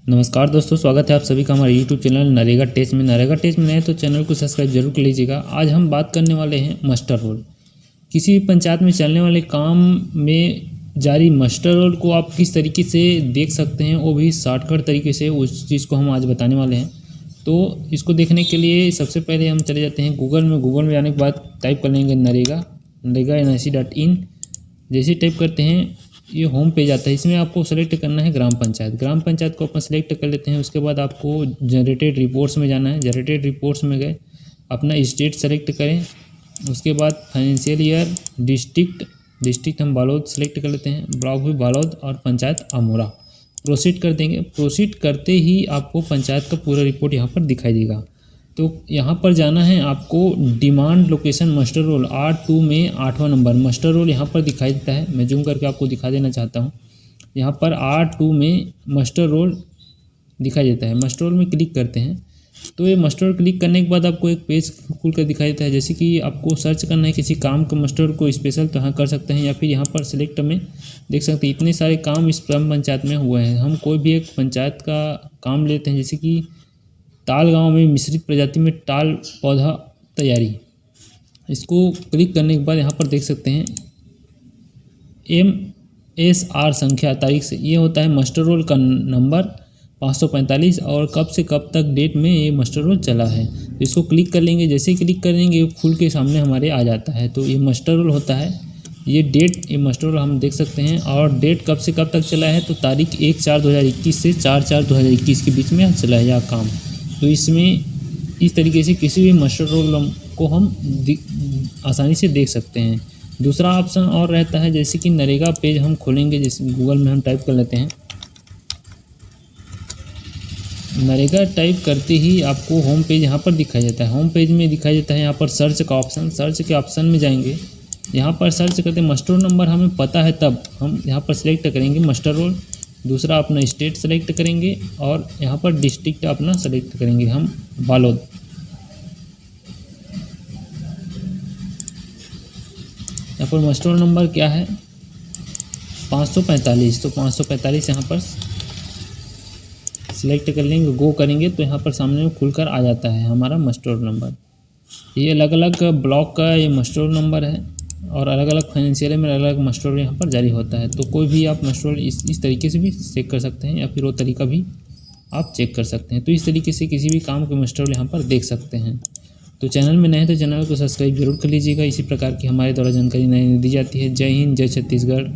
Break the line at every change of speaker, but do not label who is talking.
नमस्कार दोस्तों, स्वागत है आप सभी का हमारे यूट्यूब चैनल नरेगा टेस्ट में। नरेगा टेस्ट में नए तो चैनल को सब्सक्राइब जरूर कर लीजिएगा। आज हम बात करने वाले हैं मस्टर रोल। किसी भी पंचायत में चलने वाले काम में जारी मस्टर रोल को आप किस तरीके से देख सकते हैं, वो भी शॉर्टकट तरीके से, उस चीज़ को हम आज बताने वाले हैं। तो इसको देखने के लिए सबसे पहले हम चले जाते हैं गूगल में आने के बाद टाइप कर लेंगे नरेगा NIC.in। जैसे टाइप करते हैं ये होम पेज आता है। इसमें आपको सेलेक्ट करना है ग्राम पंचायत को अपन सेलेक्ट कर लेते हैं। उसके बाद आपको जनरेटेड रिपोर्ट्स में जाना है। जनरेटेड रिपोर्ट्स में गए, अपना स्टेट सेलेक्ट करें। उसके बाद फाइनेंशियल ईयर, डिस्ट्रिक्ट हम बालोद सेलेक्ट कर लेते हैं, ब्लॉक भी बालोद और पंचायत अमोरा। प्रोसीड कर देंगे। प्रोसीड करते ही आपको पंचायत का पूरा रिपोर्ट यहाँ पर दिखाई देगा। तो यहाँ पर जाना है आपको demand location muster roll R2 में 8वां नंबर मस्टर रोल यहाँ पर दिखाई देता है। मैं जूम करके आपको दिखा देना चाहता हूँ। यहाँ पर R2 में मस्टर रोल दिखाई देता है। मस्टर रोल में क्लिक करते हैं तो ये मस्टर रोल क्लिक करने के बाद आपको एक पेज खुल कर दिखाई देता है। जैसे कि आपको सर्च करना है किसी काम के मस्टर रोल को स्पेशल, तो यहाँ कर सकते हैं, या फिर यहाँ पर सिलेक्ट में देख सकते हैं इतने सारे काम इस पंचायत में हुए हैं। हम कोई भी एक पंचायत का काम लेते हैं, जैसे कि ताल गांव में मिश्रित प्रजाति में ताल पौधा तैयारी। इसको क्लिक करने के बाद यहाँ पर देख सकते हैं MSR संख्या तारीख से, ये होता है मस्टर रोल का नंबर 545 और कब से कब तक डेट में ये मस्टर रोल चला है। तो इसको क्लिक कर लेंगे। जैसे ही क्लिक करेंगे ये खुल के सामने हमारे आ जाता है। तो ये मस्टर रोल होता है। ये डेट, ये मस्टर रोल हम देख सकते हैं और डेट कब से कब तक चला है। तो तारीख 1/4/2021 से 4/4/2021 के बीच में चला है यह काम। तो इसमें इस तरीके से किसी भी मस्टर रोल को हम आसानी से देख सकते हैं। दूसरा ऑप्शन और रहता है, जैसे कि नरेगा पेज हम खोलेंगे। जैसे गूगल में हम टाइप कर लेते हैं नरेगा, टाइप करते ही आपको होम पेज यहाँ पर दिखाई देता है। होम पेज में दिखाई देता है यहाँ पर सर्च का ऑप्शन। सर्च के ऑप्शन में जाएंगे, यहाँ पर सर्च करते मस्टर रोल नंबर हमें पता है तब हम यहाँ पर सिलेक्ट करेंगे मस्टर रोल। दूसरा अपना स्टेट सेलेक्ट करेंगे और यहाँ पर डिस्ट्रिक्ट अपना सेलेक्ट करेंगे हम बालोद। यहाँ पर मस्टर रोल नंबर क्या है 545। तो 545 यहाँ पर सिलेक्ट कर लेंगे, गो करेंगे तो यहाँ पर सामने में खुलकर आ जाता है हमारा मस्टर रोल नंबर। ये अलग अलग ब्लॉक का ये मस्टर रोल नंबर है और अलग अलग फाइनेंशियल में अलग अलग मस्टर रोल यहाँ पर जारी होता है। तो कोई भी आप मस्टर रोल इस तरीके से भी चेक कर सकते हैं, या फिर वो तरीका भी आप चेक कर सकते हैं। तो इस तरीके से किसी भी काम के मस्टर रोल यहाँ पर देख सकते हैं। तो चैनल में नए हैं तो चैनल को सब्सक्राइब जरूर कर लीजिएगा। इसी प्रकार की हमारे द्वारा जानकारी नई दी जाती है। जय हिंद, जय छत्तीसगढ़।